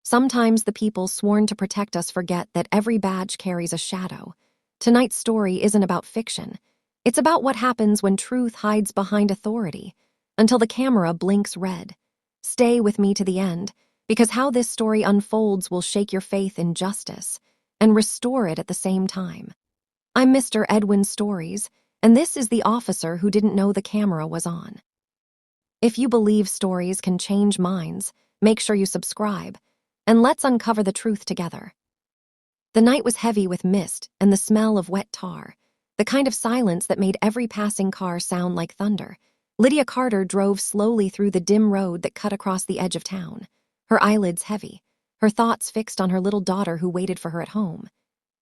Sometimes the people sworn to protect us forget that every badge carries a shadow. Tonight's story isn't about fiction. It's about what happens when truth hides behind authority, until the camera blinks red. Stay with me to the end, because how this story unfolds will shake your faith in justice and restore it at the same time. I'm Mr. Edwin Stories, and this is the officer who didn't know the camera was on. If you believe stories can change minds, make sure you subscribe, and let's uncover the truth together. The night was heavy with mist and the smell of wet tar, the kind of silence that made every passing car sound like thunder. Lydia Carter drove slowly through the dim road that cut across the edge of town, her eyelids heavy, her thoughts fixed on her little daughter who waited for her at home.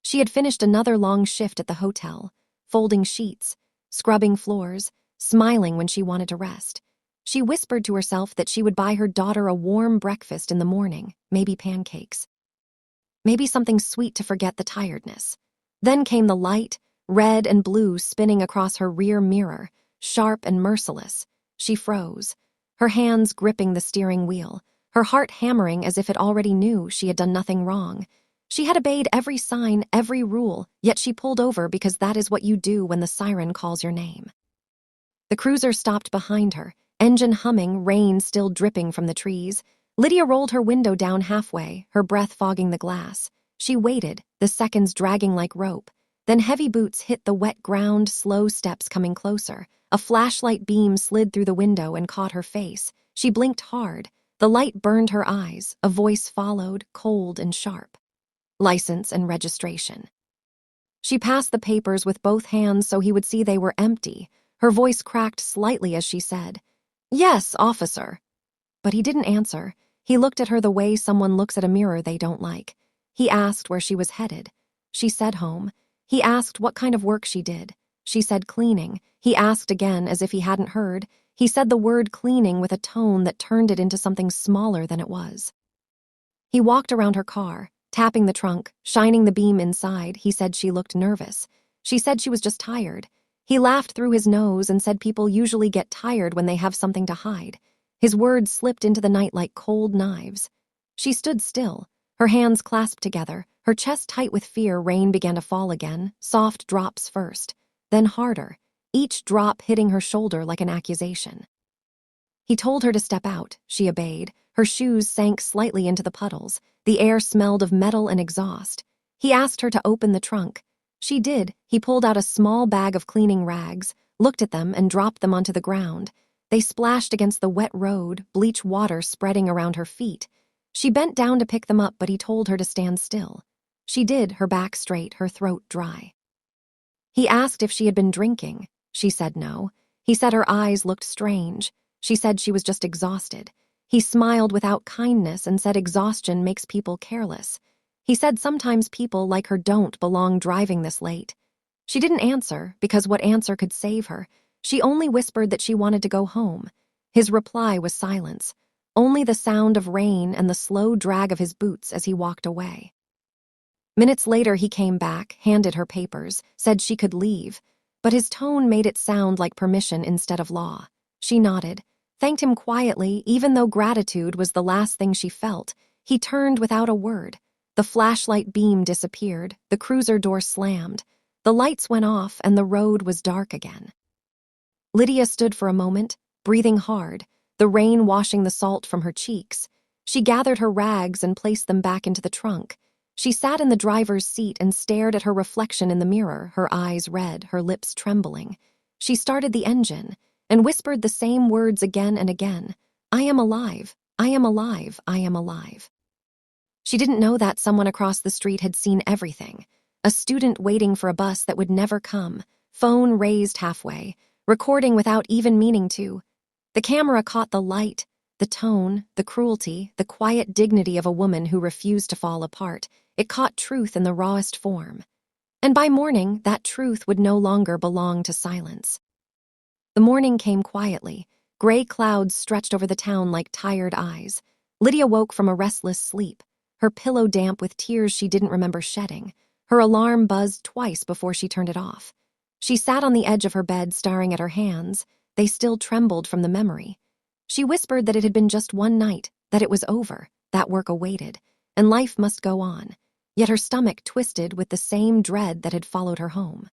She had finished another long shift at the hotel, folding sheets, scrubbing floors, smiling when she wanted to rest. She whispered to herself that she would buy her daughter a warm breakfast in the morning, maybe pancakes. Maybe something sweet to forget the tiredness. Then came the light, red and blue spinning across her rear mirror, sharp and merciless. She froze, her hands gripping the steering wheel, her heart hammering as if it already knew she had done nothing wrong. She had obeyed every sign, every rule, yet she pulled over because that is what you do when the siren calls your name. The cruiser stopped behind her, engine humming, rain still dripping from the trees. Lydia rolled her window down halfway, her breath fogging the glass. She waited, the seconds dragging like rope. Then heavy boots hit the wet ground, slow steps coming closer. A flashlight beam slid through the window and caught her face. She blinked hard. The light burned her eyes. A voice followed, cold and sharp. License and registration. She passed the papers with both hands so he would see they were empty. Her voice cracked slightly as she said, "Yes, officer." But he didn't answer. He looked at her the way someone looks at a mirror they don't like. He asked where she was headed. She said home. He asked what kind of work she did. She said cleaning. He asked again as if he hadn't heard. He said the word cleaning with a tone that turned it into something smaller than it was. He walked around her car, tapping the trunk, shining the beam inside. He said she looked nervous. She said she was just tired. He laughed through his nose and said people usually get tired when they have something to hide. His words slipped into the night like cold knives. She stood still, her hands clasped together, her chest tight with fear. Rain began to fall again, soft drops first, then harder, each drop hitting her shoulder like an accusation. He told her to step out. She obeyed. Her shoes sank slightly into the puddles. The air smelled of metal and exhaust. He asked her to open the trunk. She did. He pulled out a small bag of cleaning rags, looked at them and dropped them onto the ground. They splashed against the wet road, bleach water spreading around her feet. She bent down to pick them up, but he told her to stand still. She did, her back straight, her throat dry. He asked if she had been drinking. She said no. He said her eyes looked strange. She said she was just exhausted. He smiled without kindness and said exhaustion makes people careless. He said sometimes people like her don't belong driving this late. She didn't answer, because what answer could save her? She only whispered that she wanted to go home. His reply was silence, only the sound of rain and the slow drag of his boots as he walked away. Minutes later he came back, handed her papers, said she could leave, but his tone made it sound like permission instead of law. She nodded, thanked him quietly, even though gratitude was the last thing she felt. He turned without a word. The flashlight beam disappeared, the cruiser door slammed. The lights went off and the road was dark again. Lydia stood for a moment, breathing hard, the rain washing the salt from her cheeks. She gathered her rags and placed them back into the trunk. She sat in the driver's seat and stared at her reflection in the mirror, her eyes red, her lips trembling. She started the engine and whispered the same words again and again. "I am alive. I am alive. I am alive." She didn't know that someone across the street had seen everything. A student waiting for a bus that would never come, phone raised halfway, recording without even meaning to. The camera caught the light, the tone, the cruelty, the quiet dignity of a woman who refused to fall apart. It caught truth in the rawest form. And by morning, that truth would no longer belong to silence. The morning came quietly. Gray clouds stretched over the town like tired eyes. Lydia woke from a restless sleep, her pillow damp with tears she didn't remember shedding. Her alarm buzzed twice before she turned it off. She sat on the edge of her bed staring at her hands. They still trembled from the memory. She whispered that it had been just one night, that it was over, that work awaited. and life must go on. Yet her stomach twisted with the same dread that had followed her home.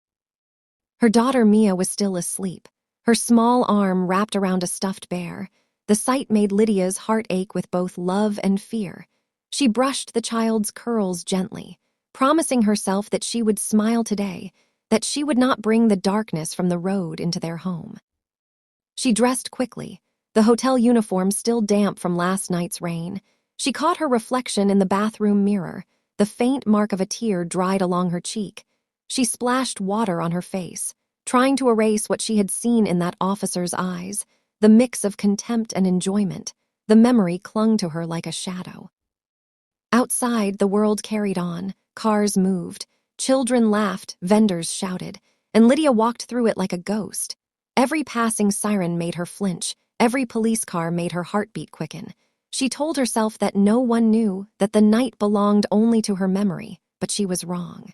Her daughter Mia was still asleep, her small arm wrapped around a stuffed bear. The sight made Lydia's heart ache with both love and fear. She brushed the child's curls gently, promising herself that she would smile today, that she would not bring the darkness from the road into their home. She dressed quickly, the hotel uniform still damp from last night's rain. She caught her reflection in the bathroom mirror, the faint mark of a tear dried along her cheek. She splashed water on her face, trying to erase what she had seen in that officer's eyes, the mix of contempt and enjoyment. The memory clung to her like a shadow. Outside, the world carried on, cars moved, children laughed, vendors shouted, and Lydia walked through it like a ghost. Every passing siren made her flinch, every police car made her heartbeat quicken. She told herself that no one knew, that the night belonged only to her memory, but she was wrong.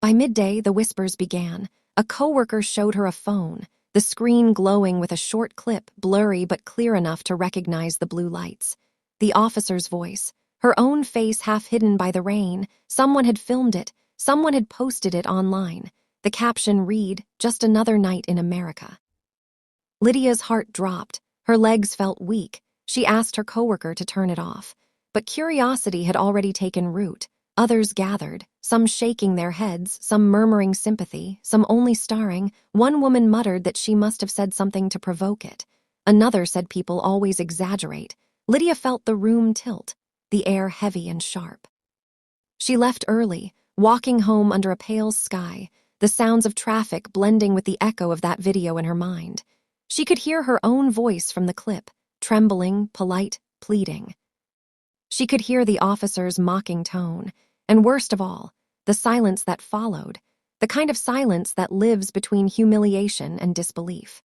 By midday, the whispers began. A coworker showed her a phone, the screen glowing with a short clip, blurry but clear enough to recognize the blue lights. The officer's voice, her own face half hidden by the rain. Someone had filmed it, someone had posted it online. The caption read, "Just another night in America." Lydia's heart dropped, her legs felt weak. She asked her coworker to turn it off. But curiosity had already taken root. Others gathered, some shaking their heads, some murmuring sympathy, some only staring. One woman muttered that she must have said something to provoke it. Another said people always exaggerate. Lydia felt the room tilt, the air heavy and sharp. She left early, walking home under a pale sky, the sounds of traffic blending with the echo of that video in her mind. She could hear her own voice from the clip, trembling, polite, pleading. She could hear the officer's mocking tone, and worst of all, the silence that followed, the kind of silence that lives between humiliation and disbelief.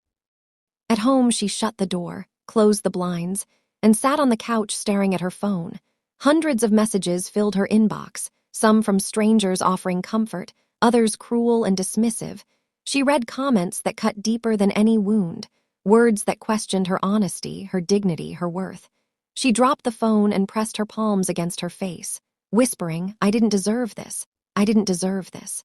At home, she shut the door, closed the blinds, and sat on the couch staring at her phone. Hundreds of messages filled her inbox, some from strangers offering comfort, others cruel and dismissive. She read comments that cut deeper than any wound, words that questioned her honesty, her dignity, her worth. She dropped the phone and pressed her palms against her face, whispering, "I didn't deserve this. I didn't deserve this."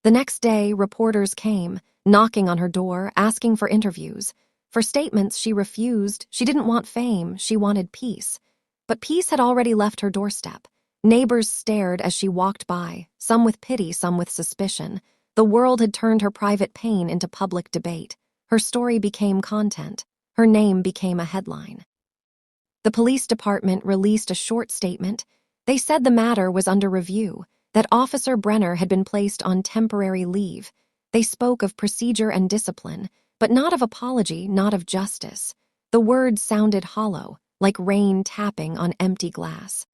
The next day, reporters came, knocking on her door, asking for interviews. For statements she refused. She didn't want fame, she wanted peace. But peace had already left her doorstep. Neighbors stared as she walked by, some with pity, some with suspicion. The world had turned her private pain into public debate. Her story became content. Her name became a headline. The police department released a short statement. They said the matter was under review, that Officer Brenner had been placed on temporary leave. They spoke of procedure and discipline, but not of apology, not of justice. The words sounded hollow, like rain tapping on empty glass.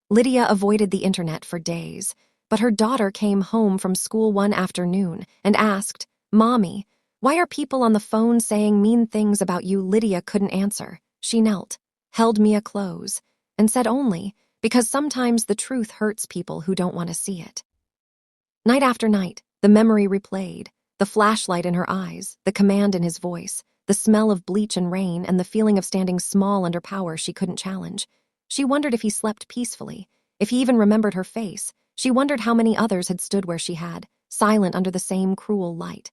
Lydia avoided the internet for days, but her daughter came home from school one afternoon and asked, "Mommy, why are people on the phone saying mean things about you?" Lydia couldn't answer. She knelt, held Mia close, and said only, "Because sometimes the truth hurts people who don't want to see it." Night after night, the memory replayed, the flashlight in her eyes, the command in his voice, the smell of bleach and rain, and the feeling of standing small under power she couldn't challenge. She wondered if he slept peacefully, if he even remembered her face. She wondered how many others had stood where she had, silent under the same cruel light.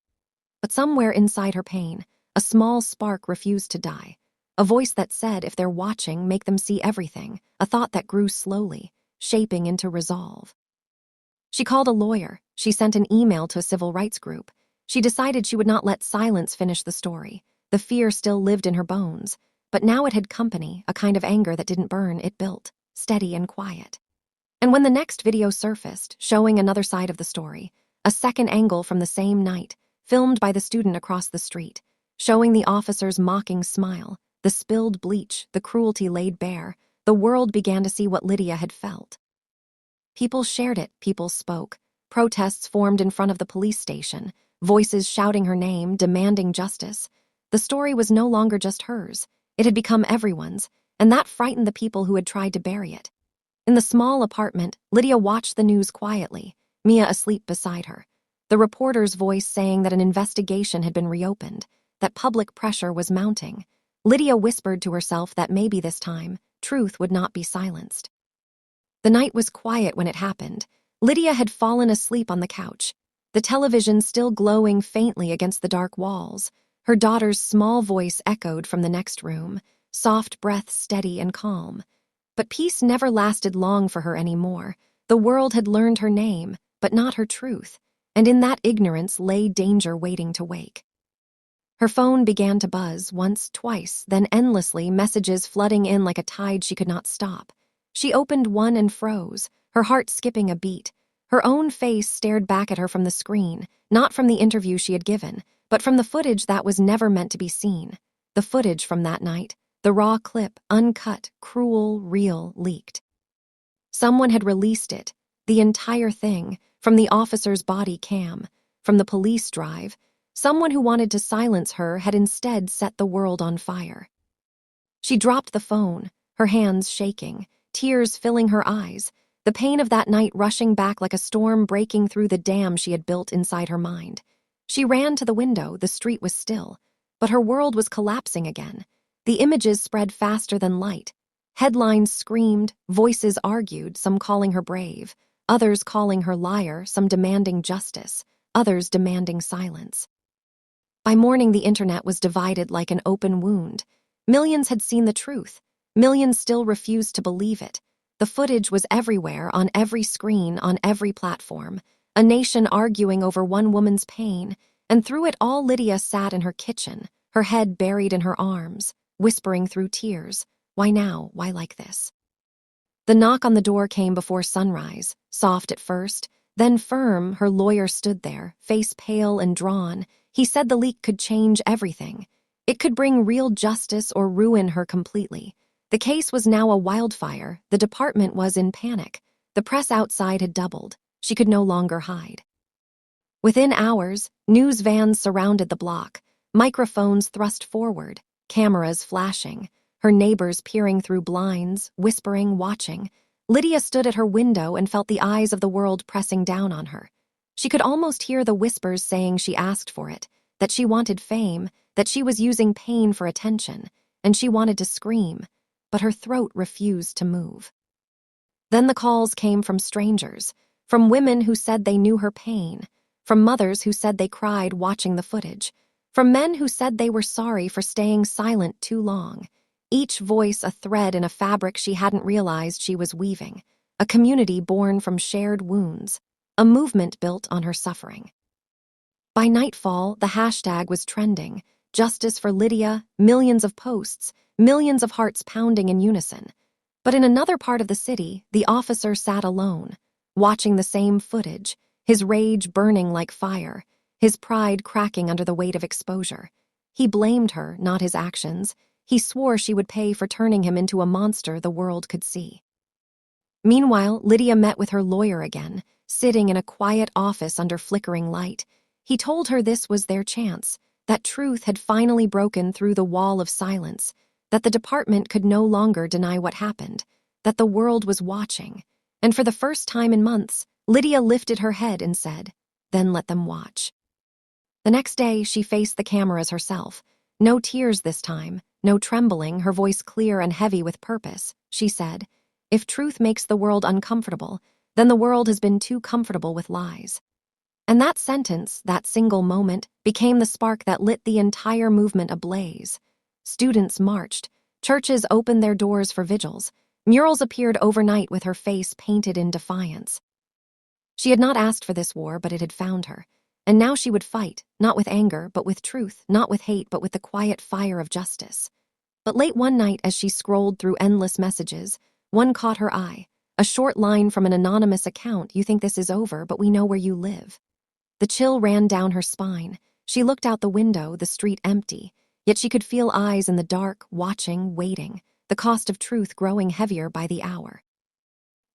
But somewhere inside her pain, a small spark refused to die. A voice that said, if they're watching, make them see everything. A thought that grew slowly, shaping into resolve. She called a lawyer. She sent an email to a civil rights group. She decided she would not let silence finish the story. The fear still lived in her bones, but now it had company, a kind of anger that didn't burn, it built, steady and quiet. And when the next video surfaced, showing another side of the story, a second angle from the same night, filmed by the student across the street, showing the officer's mocking smile, the spilled bleach, the cruelty laid bare, the world began to see what Lydia had felt. People shared it, people spoke. Protests formed in front of the police station, voices shouting her name, demanding justice. The story was no longer just hers. It had become everyone's, and that frightened the people who had tried to bury it. In the small apartment, Lydia watched the news quietly, Mia asleep beside her. The reporter's voice saying that an investigation had been reopened, that public pressure was mounting. Lydia whispered to herself that maybe this time, truth would not be silenced. The night was quiet when it happened. Lydia had fallen asleep on the couch, the television still glowing faintly against the dark walls. Her daughter's small voice echoed from the next room, soft breath steady and calm. But peace never lasted long for her anymore. The world had learned her name, but not her truth, and in that ignorance lay danger waiting to wake. Her phone began to buzz, once, twice, then endlessly, messages flooding in like a tide she could not stop. She opened one and froze, her heart skipping a beat. Her own face stared back at her from the screen, not from the interview she had given, but from the footage that was never meant to be seen. The footage from that night, the raw clip, uncut, cruel, real, leaked. Someone had released it, the entire thing, from the officer's body cam, from the police drive. Someone who wanted to silence her had instead set the world on fire. She dropped the phone, her hands shaking, tears filling her eyes, the pain of that night rushing back like a storm breaking through the dam she had built inside her mind. She ran to the window, the street was still, but her world was collapsing again. The images spread faster than light. Headlines screamed, voices argued, some calling her brave, others calling her liar, some demanding justice, others demanding silence. By morning, the internet was divided like an open wound. Millions had seen the truth. Millions still refused to believe it. The footage was everywhere, on every screen, on every platform. A nation arguing over one woman's pain, and through it all Lydia sat in her kitchen, her head buried in her arms, whispering through tears, "Why now? Why like this?" The knock on the door came before sunrise, soft at first, then firm. Her lawyer stood there, face pale and drawn. He said the leak could change everything. It could bring real justice or ruin her completely. The case was now a wildfire. The department was in panic. The press outside had doubled. She could no longer hide. Within hours, news vans surrounded the block, microphones thrust forward, cameras flashing, her neighbors peering through blinds, whispering, watching. Lydia stood at her window and felt the eyes of the world pressing down on her. She could almost hear the whispers saying she asked for it, that she wanted fame, that she was using pain for attention, and she wanted to scream, but her throat refused to move. Then the calls came from strangers, from women who said they knew her pain, from mothers who said they cried watching the footage, from men who said they were sorry for staying silent too long. Each voice a thread in a fabric she hadn't realized she was weaving, a community born from shared wounds, a movement built on her suffering. By nightfall, the hashtag was trending, justice for Lydia, millions of posts, millions of hearts pounding in unison. But in another part of the city, the officer sat alone, watching the same footage, his rage burning like fire, his pride cracking under the weight of exposure. He blamed her, not his actions. He swore she would pay for turning him into a monster the world could see. Meanwhile, Lydia met with her lawyer again, sitting in a quiet office under flickering light. He told her this was their chance, that truth had finally broken through the wall of silence, that the department could no longer deny what happened, that the world was watching. And for the first time in months, Lydia lifted her head and said, "Then let them watch." The next day, she faced the cameras herself. No tears this time, no trembling, her voice clear and heavy with purpose. She said, "If truth makes the world uncomfortable, then the world has been too comfortable with lies." And that sentence, that single moment, became the spark that lit the entire movement ablaze. Students marched, churches opened their doors for vigils, murals appeared overnight with her face painted in defiance. She had not asked for this war, but it had found her. And now she would fight, not with anger, but with truth, not with hate, but with the quiet fire of justice. But late one night, as she scrolled through endless messages, one caught her eye. A short line from an anonymous account, "You think this is over, but we know where you live." The chill ran down her spine. She looked out the window, the street empty, yet she could feel eyes in the dark, watching, waiting, the cost of truth growing heavier by the hour.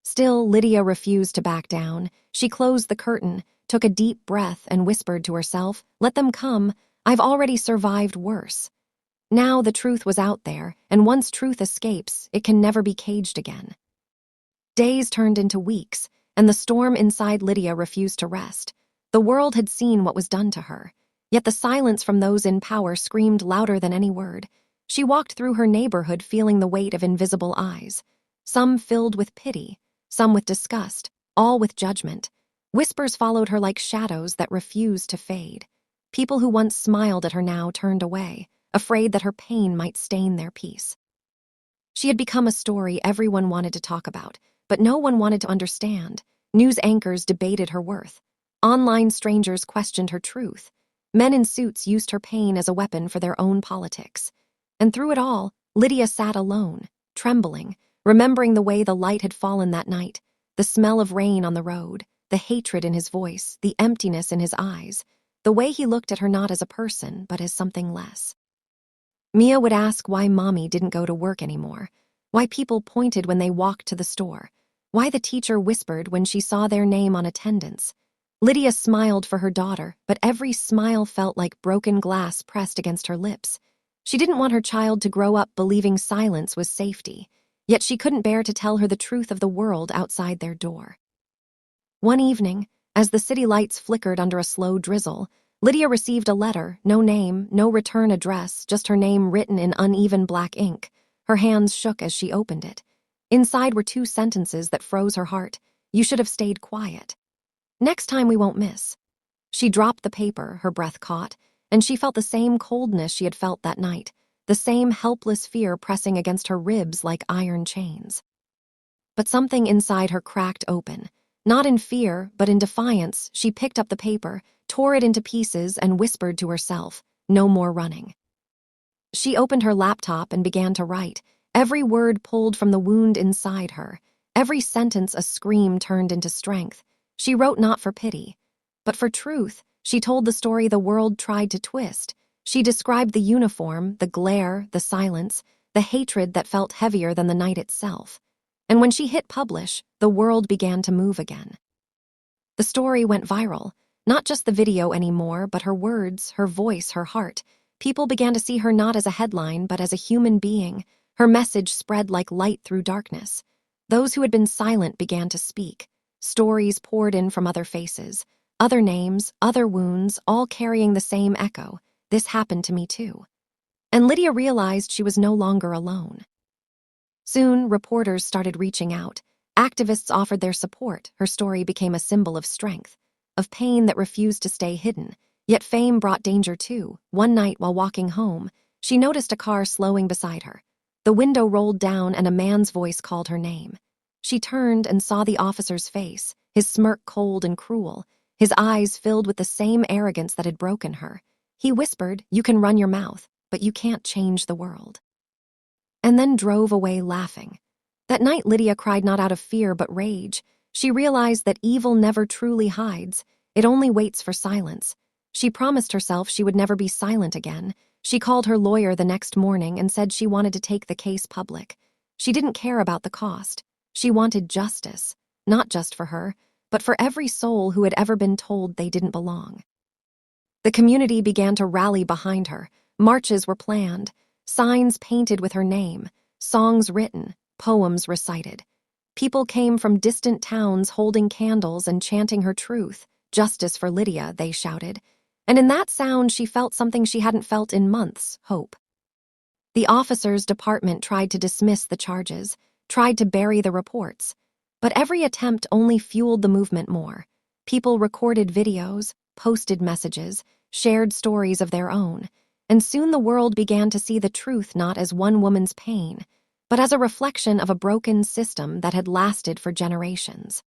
Still, Lydia refused to back down. She closed the curtain, took a deep breath, and whispered to herself, "Let them come. I've already survived worse." Now the truth was out there, and once truth escapes, it can never be caged again. Days turned into weeks, and the storm inside Lydia refused to rest. The world had seen what was done to her, yet the silence from those in power screamed louder than any word. She walked through her neighborhood feeling the weight of invisible eyes, some filled with pity, some with disgust, all with judgment. Whispers followed her like shadows that refused to fade. People who once smiled at her now turned away, afraid that her pain might stain their peace. She had become a story everyone wanted to talk about, but no one wanted to understand. News anchors debated her worth. Online strangers questioned her truth. Men in suits used her pain as a weapon for their own politics. And through it all, Lydia sat alone, trembling, remembering the way the light had fallen that night, the smell of rain on the road, the hatred in his voice, the emptiness in his eyes, the way he looked at her not as a person, but as something less. Mia would ask why Mommy didn't go to work anymore, why people pointed when they walked to the store, why the teacher whispered when she saw their name on attendance. Lydia smiled for her daughter, but every smile felt like broken glass pressed against her lips. She didn't want her child to grow up believing silence was safety, yet she couldn't bear to tell her the truth of the world outside their door. One evening, as the city lights flickered under a slow drizzle, Lydia received a letter, no name, no return address, just her name written in uneven black ink. Her hands shook as she opened it. Inside were 2 sentences that froze her heart. You should have stayed quiet. Next time we won't miss. She dropped the paper, her breath caught, and she felt the same coldness she had felt that night, the same helpless fear pressing against her ribs like iron chains. But something inside her cracked open. Not in fear, but in defiance, she picked up the paper, tore it into pieces, and whispered to herself, "No more running." She opened her laptop and began to write, every word pulled from the wound inside her, every sentence a scream turned into strength. She wrote not for pity, but for truth. She told the story the world tried to twist. She described the uniform, the glare, the silence, the hatred that felt heavier than the night itself. And when she hit publish, the world began to move again. The story went viral. Not just the video anymore, but her words, her voice, her heart. People began to see her not as a headline, but as a human being. Her message spread like light through darkness. Those who had been silent began to speak. Stories poured in from other faces, other names, other wounds, all carrying the same echo. This happened to me too. And Lydia realized she was no longer alone. Soon, reporters started reaching out. Activists offered their support. Her story became a symbol of strength, of pain that refused to stay hidden. Yet fame brought danger too. One night while walking home, she noticed a car slowing beside her. The window rolled down and a man's voice called her name. She turned and saw the officer's face, his smirk cold and cruel, his eyes filled with the same arrogance that had broken her. He whispered, "You can run your mouth, but you can't change the world." And then drove away laughing. That night Lydia cried not out of fear but rage. She realized that evil never truly hides. It only waits for silence. She promised herself she would never be silent again. She called her lawyer the next morning and said she wanted to take the case public. She didn't care about the cost. She wanted justice, not just for her, but for every soul who had ever been told they didn't belong. The community began to rally behind her. Marches were planned, signs painted with her name, songs written, poems recited. People came from distant towns holding candles and chanting her truth. "Justice for Lydia," they shouted. And in that sound she felt something she hadn't felt in months, hope. The officers' department tried to dismiss the charges, tried to bury the reports. But every attempt only fueled the movement more. People recorded videos, posted messages, shared stories of their own. And soon the world began to see the truth not as one woman's pain, but as a reflection of a broken system that had lasted for generations.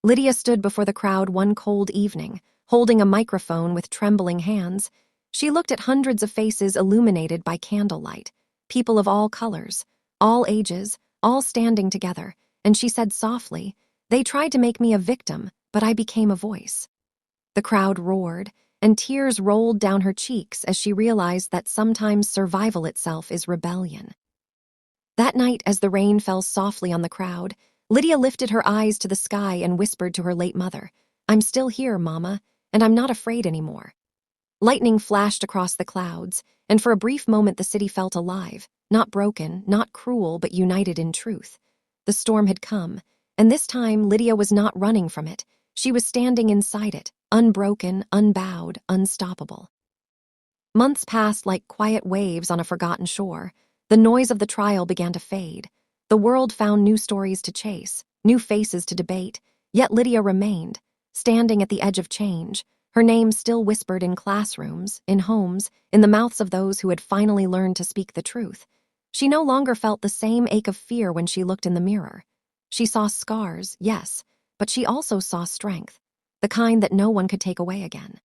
Lydia stood before the crowd one cold evening, holding a microphone with trembling hands. She looked at hundreds of faces illuminated by candlelight, people of all colors, all ages, all standing together, and she said softly, "They tried to make me a victim, but I became a voice." The crowd roared, and tears rolled down her cheeks as she realized that sometimes survival itself is rebellion. That night, as the rain fell softly on the crowd, Lydia lifted her eyes to the sky and whispered to her late mother, "I'm still here, Mama, and I'm not afraid anymore." Lightning flashed across the clouds, and for a brief moment the city felt alive, not broken, not cruel, but united in truth. The storm had come, and this time Lydia was not running from it. She was standing inside it, unbroken, unbowed, unstoppable. Months passed like quiet waves on a forgotten shore. The noise of the trial began to fade. The world found new stories to chase, new faces to debate, yet Lydia remained, standing at the edge of change, her name still whispered in classrooms, in homes, in the mouths of those who had finally learned to speak the truth. She no longer felt the same ache of fear when she looked in the mirror. She saw scars, yes, but she also saw strength, the kind that no one could take away again.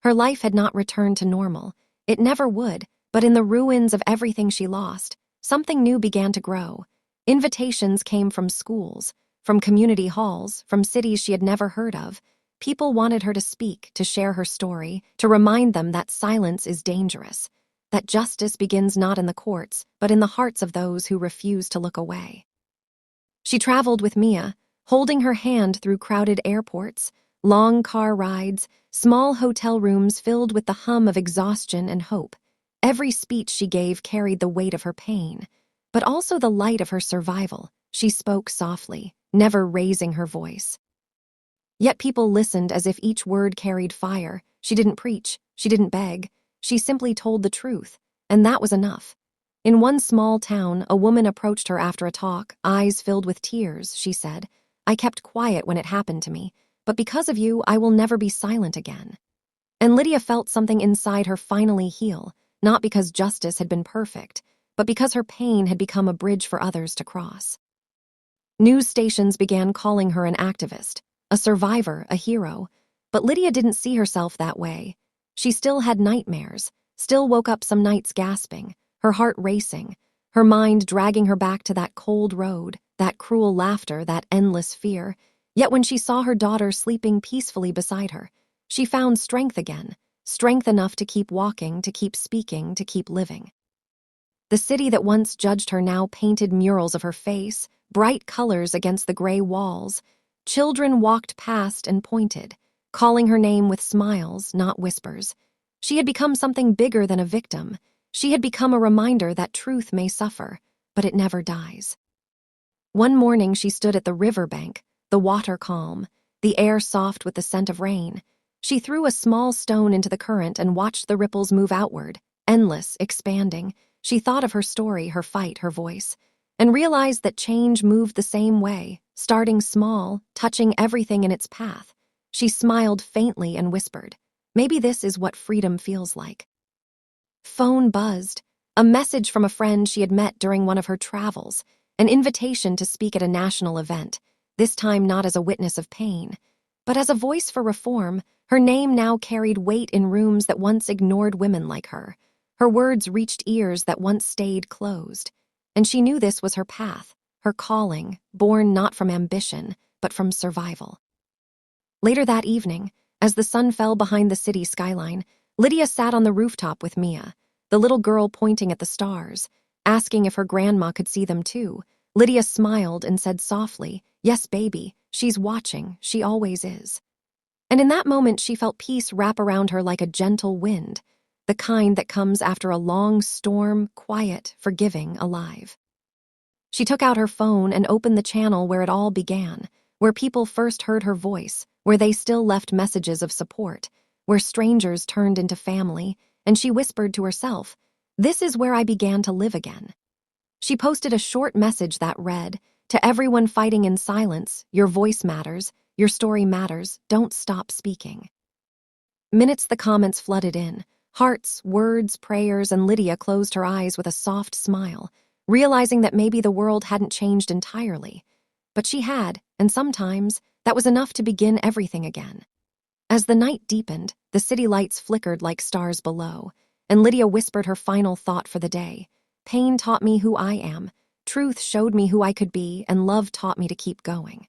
Her life had not returned to normal. It never would, but in the ruins of everything she lost, something new began to grow. Invitations came from schools, from community halls, from cities she had never heard of. People wanted her to speak, to share her story, to remind them that silence is dangerous, that justice begins not in the courts, but in the hearts of those who refuse to look away. She traveled with Mia, holding her hand through crowded airports, long car rides, small hotel rooms filled with the hum of exhaustion and hope. Every speech she gave carried the weight of her pain, but also the light of her survival. She spoke softly, never raising her voice. Yet people listened as if each word carried fire. She didn't preach, she didn't beg, she simply told the truth, and that was enough. In one small town, a woman approached her after a talk, eyes filled with tears. She said, "I kept quiet when it happened to me, but because of you, I will never be silent again." And Lydia felt something inside her finally heal, not because justice had been perfect, but because her pain had become a bridge for others to cross. News stations began calling her an activist, a survivor, a hero, but Lydia didn't see herself that way. She still had nightmares, still woke up some nights gasping, her heart racing, her mind dragging her back to that cold road, that cruel laughter, that endless fear. Yet when she saw her daughter sleeping peacefully beside her, she found strength again, strength enough to keep walking, to keep speaking, to keep living. The city that once judged her now painted murals of her face, bright colors against the gray walls. Children walked past and pointed, calling her name with smiles, not whispers. She had become something bigger than a victim. She had become a reminder that truth may suffer, but it never dies. One morning she stood at the riverbank, the water calm, the air soft with the scent of rain. She threw a small stone into the current and watched the ripples move outward, endless, expanding. She thought of her story, her fight, her voice, and realized that change moved the same way, starting small, touching everything in its path. She smiled faintly and whispered, "Maybe this is what freedom feels like." Phone buzzed, a message from a friend she had met during one of her travels, an invitation to speak at a national event, this time not as a witness of pain, but as a voice for reform. Her name now carried weight in rooms that once ignored women like her. Her words reached ears that once stayed closed. And she knew this was her path, her calling, born not from ambition, but from survival. Later that evening, as the sun fell behind the city skyline, Lydia sat on the rooftop with Mia, the little girl pointing at the stars, asking if her grandma could see them too. Lydia smiled and said softly, "Yes, baby, she's watching, she always is." And in that moment she felt peace wrap around her like a gentle wind, the kind that comes after a long storm, quiet, forgiving, alive. She took out her phone and opened the channel where it all began, where people first heard her voice, where they still left messages of support, where strangers turned into family, and she whispered to herself, "This is where I began to live again." She posted a short message that read, "To everyone fighting in silence, your voice matters, your story matters, don't stop speaking." Minutes the comments flooded in, hearts, words, prayers, and Lydia closed her eyes with a soft smile, realizing that maybe the world hadn't changed entirely. But she had, and sometimes that was enough to begin everything again. As the night deepened, the city lights flickered like stars below, and Lydia whispered her final thought for the day. "Pain taught me who I am, truth showed me who I could be, and love taught me to keep going."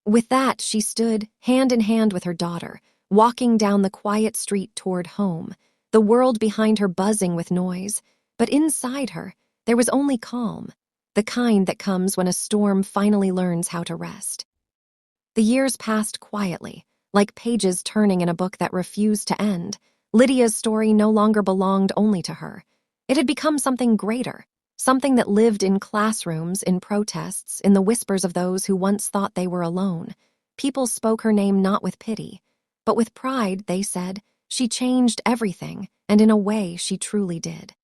With that, she stood, hand in hand with her daughter, walking down the quiet street toward home, the world behind her buzzing with noise, but inside her, there was only calm, the kind that comes when a storm finally learns how to rest. The years passed quietly, like pages turning in a book that refused to end. Lydia's story no longer belonged only to her. It had become something greater, something that lived in classrooms, in protests, in the whispers of those who once thought they were alone. People spoke her name not with pity, but with pride. They said, "She changed everything, and in a way she truly did."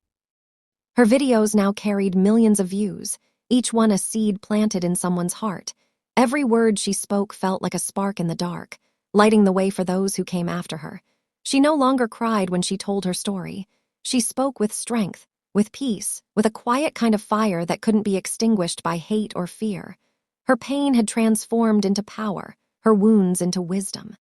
Her videos now carried millions of views, each one a seed planted in someone's heart. Every word she spoke felt like a spark in the dark, lighting the way for those who came after her. She no longer cried when she told her story. She spoke with strength, with peace, with a quiet kind of fire that couldn't be extinguished by hate or fear. Her pain had transformed into power, her wounds into wisdom.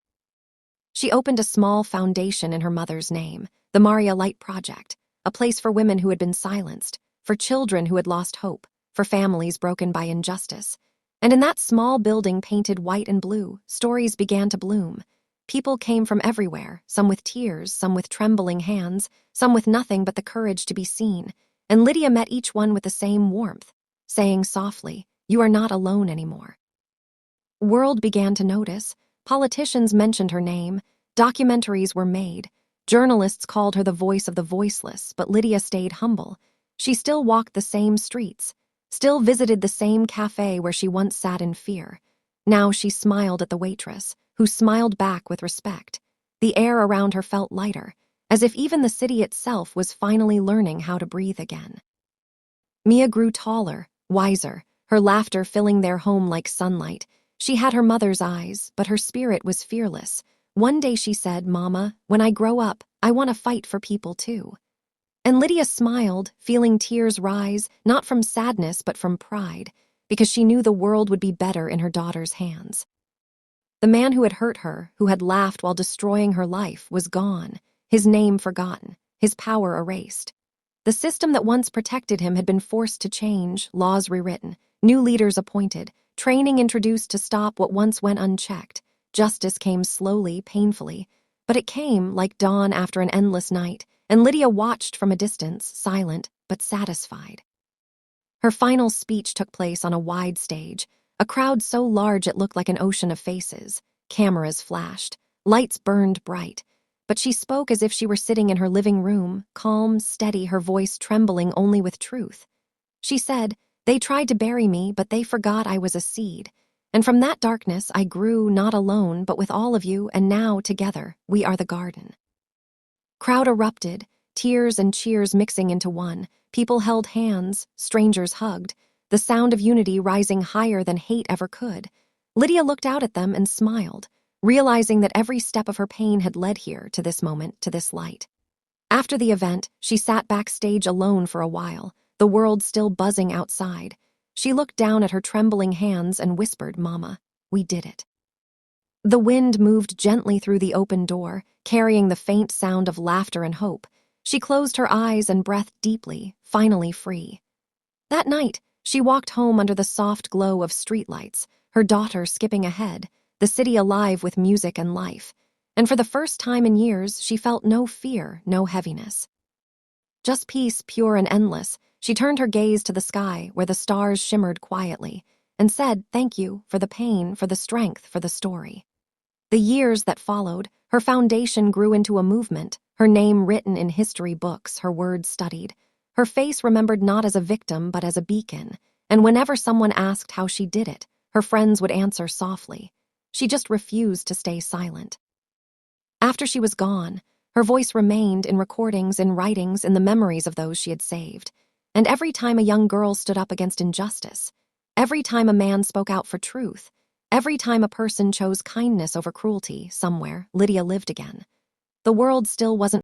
She opened a small foundation in her mother's name, the Maria Light Project, a place for women who had been silenced, for children who had lost hope, for families broken by injustice. And in that small building painted white and blue, stories began to bloom. People came from everywhere, some with tears, some with trembling hands, some with nothing but the courage to be seen. And Lydia met each one with the same warmth, saying softly, "You are not alone anymore." World began to notice. Politicians mentioned her name. Documentaries were made. Journalists called her the voice of the voiceless, but Lydia stayed humble. She still walked the same streets, still visited the same cafe where she once sat in fear. Now she smiled at the waitress, who smiled back with respect. The air around her felt lighter, as if even the city itself was finally learning how to breathe again. Mia grew taller, wiser, her laughter filling their home like sunlight. She had her mother's eyes, but her spirit was fearless. One day she said, "Mama, when I grow up, I want to fight for people too." And Lydia smiled, feeling tears rise, not from sadness but from pride, because she knew the world would be better in her daughter's hands. The man who had hurt her, who had laughed while destroying her life, was gone, his name forgotten, his power erased. The system that once protected him had been forced to change, laws rewritten, new leaders appointed, training introduced to stop what once went unchecked. Justice came slowly, painfully, but it came like dawn after an endless night, and Lydia watched from a distance, silent but satisfied. Her final speech took place on a wide stage, a crowd so large it looked like an ocean of faces. Cameras flashed, lights burned bright, but she spoke as if she were sitting in her living room, calm, steady, her voice trembling only with truth. She said, "They tried to bury me, but they forgot I was a seed. And from that darkness I grew, not alone, but with all of you, and now, together, we are the garden." Crowd erupted, tears and cheers mixing into one. People held hands, strangers hugged, the sound of unity rising higher than hate ever could. Lydia looked out at them and smiled, realizing that every step of her pain had led here, to this moment, to this light. After the event, she sat backstage alone for a while, the world still buzzing outside. She looked down at her trembling hands and whispered, "Mama, we did it." The wind moved gently through the open door, carrying the faint sound of laughter and hope. She closed her eyes and breathed deeply, finally free. That night, she walked home under the soft glow of streetlights, her daughter skipping ahead, the city alive with music and life. And for the first time in years, she felt no fear, no heaviness. Just peace, pure and endless. She turned her gaze to the sky, where the stars shimmered quietly, and said, "Thank you for the pain, for the strength, for the story." The years that followed, her foundation grew into a movement, her name written in history books, her words studied, her face remembered not as a victim but as a beacon, and whenever someone asked how she did it, her friends would answer softly. She just refused to stay silent. After she was gone, her voice remained in recordings, in writings, in the memories of those she had saved. And every time a young girl stood up against injustice, every time a man spoke out for truth, every time a person chose kindness over cruelty, somewhere, Lydia lived again. The world still wasn't